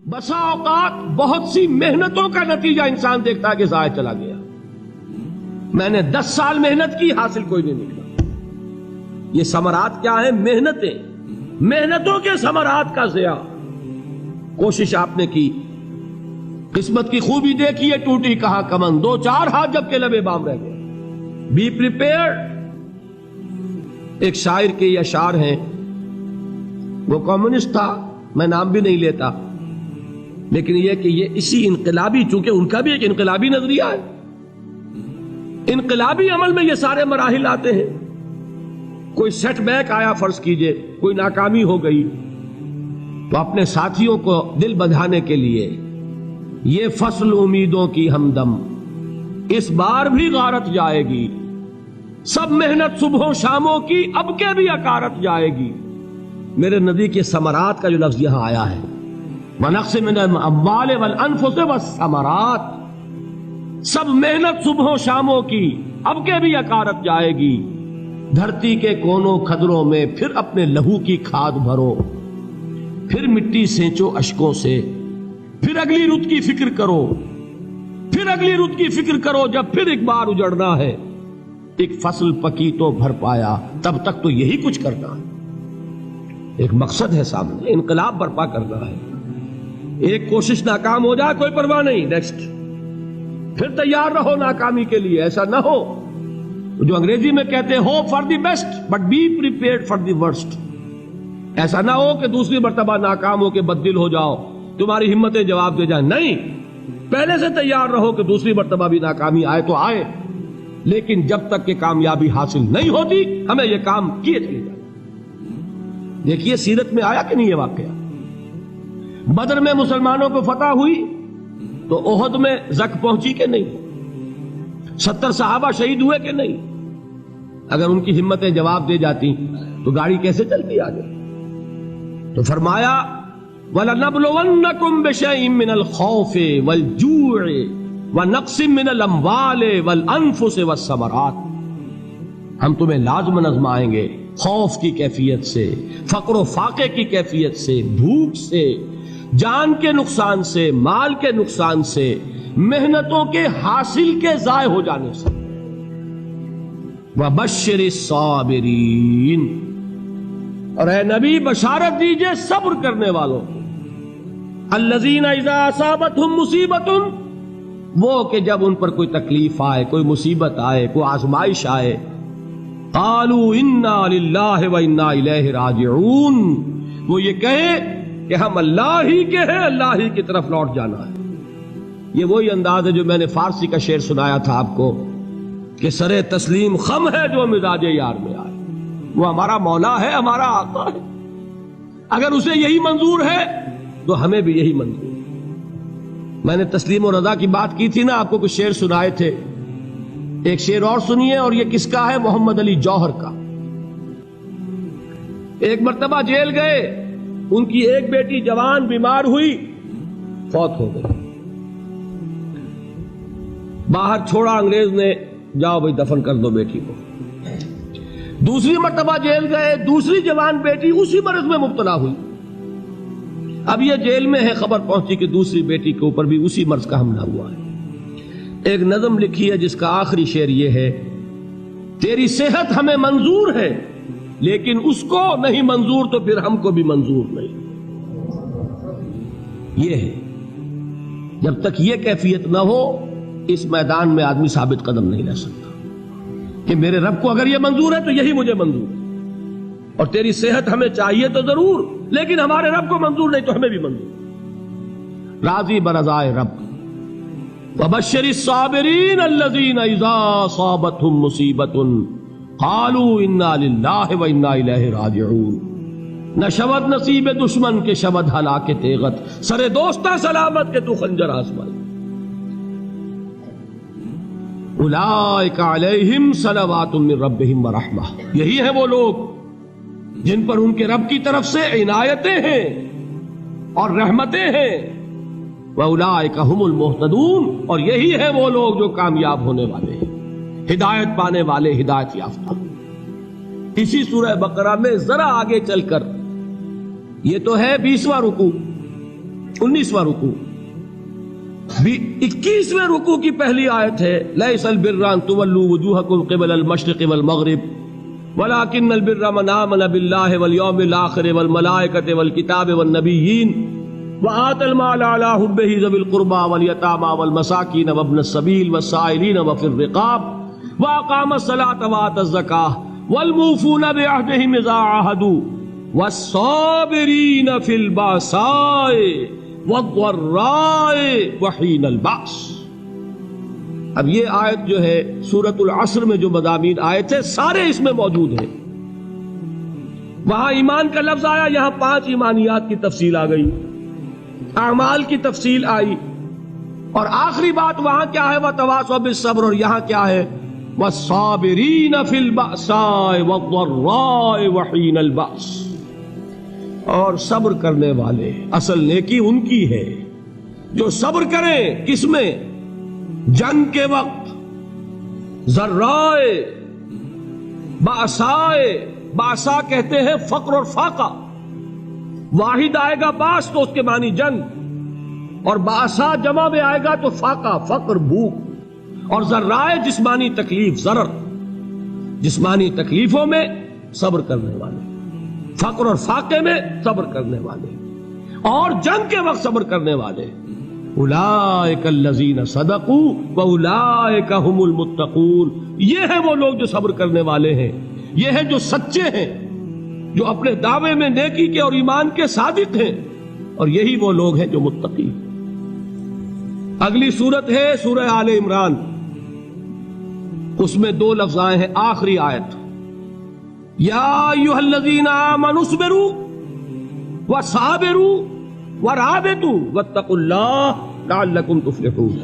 بسا اوقات بہت سی محنتوں کا نتیجہ انسان دیکھتا ہے کہ ضائع چلا گیا. میں نے 10 سال محنت کی، حاصل کوئی نہیں نکلا. یہ ثمرات کیا ہیں؟ محنتوں کے ثمرات کا ضیاع. کوشش آپ نے کی، قسمت کی خوبی دیکھی ہے، ٹوٹی کہاں کمن، 2-4 ہاتھ جب کے لبے بام رہ گئے. Be prepared. ایک شاعر کے یہ اشعار ہیں، وہ کمیونسٹ تھا، میں نام بھی نہیں لیتا، لیکن یہ کہ یہ اسی انقلابی، چونکہ ان کا بھی ایک انقلابی نظریہ ہے، انقلابی عمل میں یہ سارے مراحل آتے ہیں. کوئی سیٹ بیک آیا، فرض کیجئے کوئی ناکامی ہو گئی، تو اپنے ساتھیوں کو دل بندھانے کے لیے یہ فصل امیدوں کی ہمدم اس بار بھی غارت جائے گی، سب محنت صبحوں شاموں کی اب کے بھی اکارت جائے گی. میرے نبی کے ثمرات کا جو لفظ یہاں آیا ہے، وَنَقْصٍ مِّنَ الْأَمْوَالِ وَالْأَنفُسِ وَالثَّمَرَاتِ، سب محنت صبحوں شاموں کی اب کے بھی اکارت جائے گی. دھرتی کے کونوں کھدروں میں پھر اپنے لہو کی کھاد بھرو، پھر مٹی سینچو اشکوں سے، پھر اگلی رت کی فکر کرو، پھر اگلی رت کی فکر کرو، جب پھر ایک بار اجڑنا ہے. ایک فصل پکی تو بھر پایا، تب تک تو یہی کچھ کرنا ہے. ایک مقصد ہے سامنے، انقلاب برپا کرنا ہے. ایک کوشش ناکام ہو جائے کوئی پرواہ نہیں، نیکسٹ. پھر تیار رہو ناکامی کے لیے. ایسا نہ ہو جو انگریزی میں کہتے ہیں hope for the best but be prepared for the worst. ایسا نہ ہو کہ دوسری مرتبہ ناکام ہو کے بددل ہو جاؤ، تمہاری ہمتیں جواب دے جائیں. نہیں، پہلے سے تیار رہو کہ دوسری مرتبہ بھی ناکامی آئے تو آئے، لیکن جب تک کہ کامیابی حاصل نہیں ہوتی ہمیں یہ کام کیے چلے جائیں. دیکھیے سیرت میں آیا کہ نہیں یہ واقعہ. بدر میں مسلمانوں کو فتح ہوئی تو احد میں زک پہنچی کہ نہیں؟ 70 صحابہ شہید ہوئے کہ نہیں؟ اگر ان کی ہمتیں جواب دے جاتی تو گاڑی کیسے چلتی آگے؟ تو فرمایا وَلَنَبْلُوَنَّكُمْ بِشَيْءٍ مِّنَ الْخَوْفِ وَالْجُوعِ وَنَقْصٍ مِّنَ الْأَمْوَالِ وَالْأَنفُسِ وَالثَّمَرَاتِ. ہم تمہیں لازم آزمائیں گے، خوف کی کیفیت سے، فقر و فاقے کی کیفیت سے، بھوک سے، جان کے نقصان سے، مال کے نقصان سے، محنتوں کے حاصل کے ضائع ہو جانے سے. وَبَشِّرِ الصَّابِرِينَ، اور اے نبی بشارت دیجئے صبر کرنے والوں کو. الَّذِينَ إِذَا أَصَابَتْهُمْ مُصِيبَةٌ، وہ کہ جب ان پر کوئی تکلیف آئے، کوئی مصیبت آئے، کوئی آزمائش آئے، قالوا انا للہ وانا الیہ راجعون، وہ یہ کہیں کہ ہم اللہ ہی کے ہیں، اللہ ہی کی طرف لوٹ جانا ہے. یہ وہی انداز ہے جو میں نے فارسی کا شعر سنایا تھا آپ کو کہ سرے تسلیم خم ہے جو مزاج یار میں آئے. وہ ہمارا مولا ہے، ہمارا آقا ہے. اگر اسے یہی منظور ہے تو ہمیں بھی یہی منظور ہے. میں نے تسلیم و رضا کی بات کی تھی نا، آپ کو کچھ شعر سنائے تھے. ایک شعر اور سنیے، اور یہ کس کا ہے؟ محمد علی جوہر کا. ایک مرتبہ جیل گئے، ان کی ایک بیٹی جوان بیمار ہوئی، فوت ہو گئی. باہر چھوڑا انگریز نے، جاؤ بھائی دفن کر دو بیٹی کو. دوسری مرتبہ جیل گئے، دوسری جوان بیٹی اسی مرض میں مبتلا ہوئی. اب یہ جیل میں ہے، خبر پہنچی کہ دوسری بیٹی کے اوپر بھی اسی مرض کا حملہ ہوا ہے. ایک نظم لکھی ہے جس کا آخری شعر یہ ہے، تیری صحت ہمیں منظور ہے لیکن اس کو نہیں منظور تو پھر ہم کو بھی منظور نہیں. یہ ہے، جب تک یہ کیفیت نہ ہو اس میدان میں آدمی ثابت قدم نہیں رہ سکتا کہ میرے رب کو اگر یہ منظور ہے تو یہی مجھے منظور ہے، اور تیری صحت ہمیں چاہیے تو ضرور، لیکن ہمارے رب کو منظور نہیں تو ہمیں بھی منظور. راضی برضائے رب. وَبَشِّرِ الصَّابِرِينَ الَّذِينَ إِذَا أَصَابَتْهُمْ مُصِيبَةٌ قَالُوا إِنَّا لِلَّهِ وَإِنَّا إِلَيْهِ رَاجِعُونَ. نہ شود نصیب دشمن کے شود ہلاک تیغت، سرے دوستہ سلامت کے تو خنجر آزمائے. اولئک علیہم صلوات من ربہم ورحمہ، یہی ہیں وہ لوگ جن پر ان کے رب کی طرف سے عنایتیں ہیں اور رحمتیں ہیں. وَأُولَٰئِكَ هُمُ الْمُهْتَدُونَ، اور یہی ہے وہ لوگ جو کامیاب ہونے والے ہیں، ہدایت پانے والے، ہدایت یافتہ. اسی سورہ بقرہ میں ذرا آگے چل کر، یہ تو ہے 20واں رکوع، 19واں رکوع، 21ویں رکوع کی پہلی آیت ہے لیس البر ان تولوا وجوہکم قبل المشرق والمغرب ولکن البر من آمن باللہ والیوم الآخر والملائکۃ والکتاب والنبیین وآتى المال على حبه ذوي القربى واليتامى والمساكين وابن السبيل والسائلين وفي الرقاب وأقام الصلاة وآتى الزكاة والموفون بعهدهم إذا عاهدوا والصابرين في البأساء والضراء وحين البأس۔ اب یہ آیت جو ہے سورۃ العصر میں جو مضامین آئے تھے سارے اس میں موجود ہیں۔ وہاں ایمان کا لفظ آیا، یہاں 5 ایمانیات کی تفصیل آ گئی، اعمال کی تفصیل آئی، اور آخری بات وہاں کیا ہے وَتَوَاصَوْا بِالصَّبْرِ، اور یہاں کیا ہے وَالصَّابِرِينَ فِي الْبَأْسَاءِ وَالضَّرَّاءِ وَحِينَ الْبَأْسِ، اور صبر کرنے والے، اصل نیکی ان کی ہے جو صبر کریں، کس میں؟ جنگ کے وقت، ذرائے، بأسائے، بأسا کہتے ہیں فقر اور فاقہ، واحد آئے گا باس تو اس کے معنی جنگ، اور باسا جمع میں آئے گا تو فاقہ، فقر، بھوک، اور ذرائع جسمانی تکلیف، ضرر، جسمانی تکلیفوں میں صبر کرنے والے، فقر اور فاقے میں صبر کرنے والے، اور جنگ کے وقت صبر کرنے والے۔ اولئک الذین صدقوا واولئک هم المتقون، یہ ہیں وہ لوگ جو صبر کرنے والے ہیں، یہ ہیں جو سچے ہیں، جو اپنے دعوے میں نیکی کے اور ایمان کے صادق ہیں، اور یہی وہ لوگ ہیں جو متقی۔ اگلی سورت ہے سورہ آل عمران، اس میں 2 لفظ آئے ہیں، آخری آیت یا ایھا الذین آمنوا اصبروا وصابروا ورابطوا واتقوا اللہ لعلکم تفلحون۔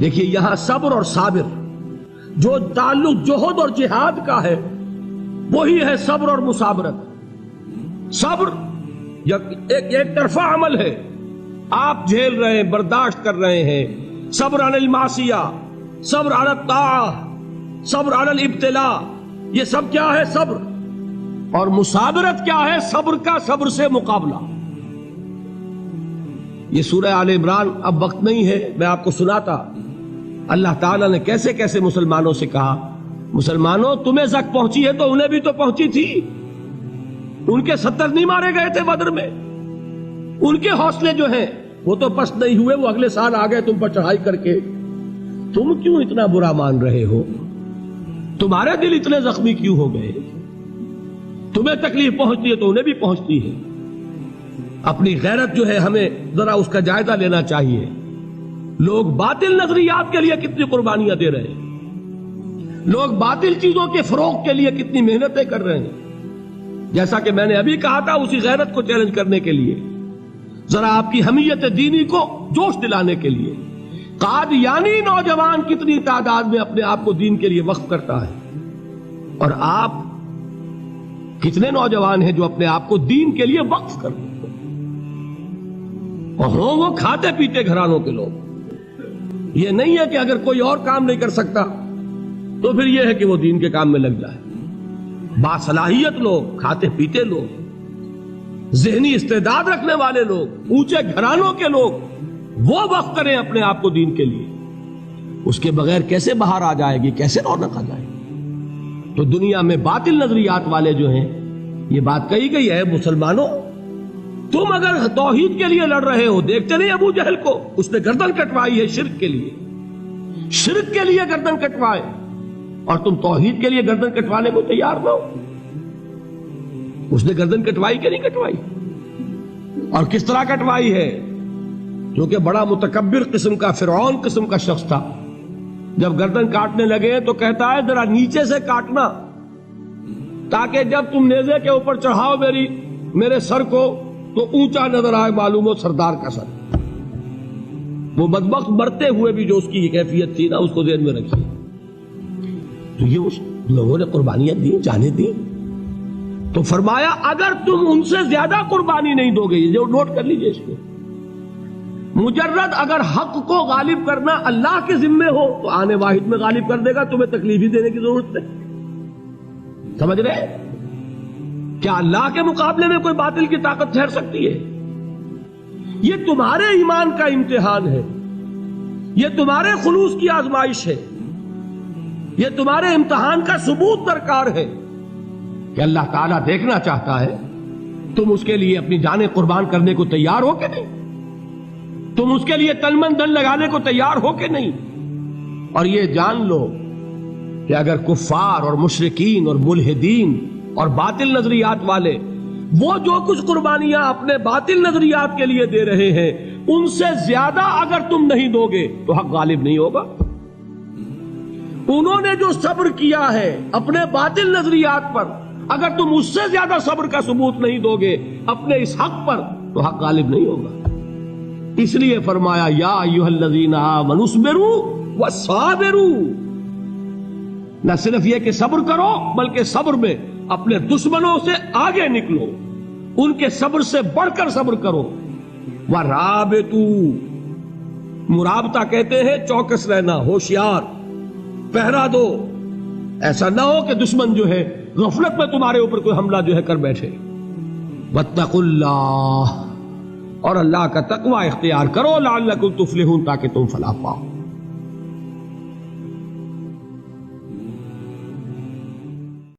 دیکھیے یہاں صبر اور صابر جو تعلق جہد اور جہاد کا ہے وہی ہے صبر اور مصابرت۔ صبر ایک طرفہ عمل ہے، آپ جھیل رہے ہیں، برداشت کر رہے ہیں، صبر علی المعصیہ، صبر علی الطاعہ، صبر علی الابتلاء، یہ سب کیا ہے؟ صبر۔ اور مصابرت کیا ہے؟ صبر کا صبر سے مقابلہ۔ یہ سورہ آل عمران، اب وقت نہیں ہے، میں آپ کو سناتا اللہ تعالیٰ نے کیسے کیسے مسلمانوں سے کہا، مسلمانوں تمہیں زک پہنچی ہے تو انہیں بھی تو پہنچی تھی، ان کے 70 نہیں مارے گئے تھے بدر میں، ان کے حوصلے جو ہیں وہ تو پست نہیں ہوئے، وہ اگلے سال آ گئے تم پر چڑھائی کر کے، تم کیوں اتنا برا مان رہے ہو؟ تمہارے دل اتنے زخمی کیوں ہو گئے؟ تمہیں تکلیف پہنچتی ہے تو انہیں بھی پہنچتی ہے۔ اپنی غیرت جو ہے ہمیں ذرا اس کا جائزہ لینا چاہیے۔ لوگ باطل نظریات کے لیے کتنی قربانیاں دے رہے ہیں، لوگ باطل چیزوں کے فروغ کے لیے کتنی محنتیں کر رہے ہیں۔ جیسا کہ میں نے ابھی کہا تھا، اسی غیرت کو چیلنج کرنے کے لیے، ذرا آپ کی حمیت دینی کو جوش دلانے کے لیے، قادیانی نوجوان کتنی تعداد میں اپنے آپ کو دین کے لیے وقف کرتا ہے، اور آپ کتنے نوجوان ہیں جو اپنے آپ کو دین کے لیے وقف کرتے ہیں، اور ہوں وہ کھاتے پیتے گھرانوں کے لوگ۔ یہ نہیں ہے کہ اگر کوئی اور کام نہیں کر سکتا تو پھر یہ ہے کہ وہ دین کے کام میں لگ جائے۔ باصلاحیت لوگ، کھاتے پیتے لوگ، ذہنی استعداد رکھنے والے لوگ، اونچے گھرانوں کے لوگ، وہ وقف کریں اپنے آپ کو دین کے لیے۔ اس کے بغیر کیسے باہر آ جائے گی، کیسے رونق آ جائے گی؟ تو دنیا میں باطل نظریات والے جو ہیں، یہ بات کہی گئی ہے، مسلمانوں تم اگر توحید کے لیے لڑ رہے ہو، دیکھتے نہیں ابو جہل کو، اس نے گردن کٹوائی ہے شرک کے لیے، شرک کے لیے گردن کٹوائے، اور تم توحید کے لیے گردن کٹوانے کو تیار نہ ہو۔ اس نے گردن کٹوائی کہ نہیں کٹوائی؟ اور کس طرح کٹوائی ہے؟ کیونکہ بڑا متکبر قسم کا، فرعون قسم کا شخص تھا، جب گردن کاٹنے لگے تو کہتا ہے ذرا نیچے سے کاٹنا، تاکہ جب تم نیزے کے اوپر چڑھاؤ میرے سر کو تو اونچا نظر آئے، معلوم ہو سردار کا سر۔ وہ بدبخت مرتے ہوئے بھی جو اس کی یہ کیفیت تھی نا، اس کو ذہن میں رکھیے۔ تو یہ اس لوگوں نے قربانیاں دی، جانیں دی، تو فرمایا اگر تم ان سے زیادہ قربانی نہیں دو گے، جو نوٹ کر لیجئے اس کو، مجرد اگر حق کو غالب کرنا اللہ کے ذمے ہو تو آنے واحد میں غالب کر دے گا، تمہیں تکلیف ہی دینے کی ضرورت نہیں۔ سمجھ رہے؟ کیا اللہ کے مقابلے میں کوئی باطل کی طاقت ٹھہر سکتی ہے؟ یہ تمہارے ایمان کا امتحان ہے، یہ تمہارے خلوص کی آزمائش ہے، یہ تمہارے امتحان کا ثبوت درکار ہے کہ اللہ تعالیٰ دیکھنا چاہتا ہے تم اس کے لیے اپنی جانیں قربان کرنے کو تیار ہو کہ نہیں، تم اس کے لیے تن من دھن لگانے کو تیار ہو کہ نہیں۔ اور یہ جان لو کہ اگر کفار اور مشرکین اور ملحدین اور باطل نظریات والے وہ جو کچھ قربانیاں اپنے باطل نظریات کے لیے دے رہے ہیں ان سے زیادہ اگر تم نہیں دو گے تو حق غالب نہیں ہوگا۔ انہوں نے جو صبر کیا ہے اپنے باطل نظریات پر، اگر تم اس سے زیادہ صبر کا ثبوت نہیں دو گے اپنے اس حق پر تو حق غالب نہیں ہوگا۔ اس لیے فرمایا یا ایھا الذین آمنوا اصبروا وصابروا، نہ صرف یہ کہ صبر کرو بلکہ صبر میں اپنے دشمنوں سے آگے نکلو، ان کے صبر سے بڑھ کر صبر کرو۔ ورابطوا، مرابطہ کہتے ہیں چوکس رہنا، ہوشیار، پہرا دو، ایسا نہ ہو کہ دشمن جو ہے غفلت میں تمہارے اوپر کوئی حملہ جو ہے کر بیٹھے۔ واتقوا اللہ، اور اللہ کا تقوی اختیار کرو، لعلکم تفلحون، تاکہ تم فلاح پاؤ۔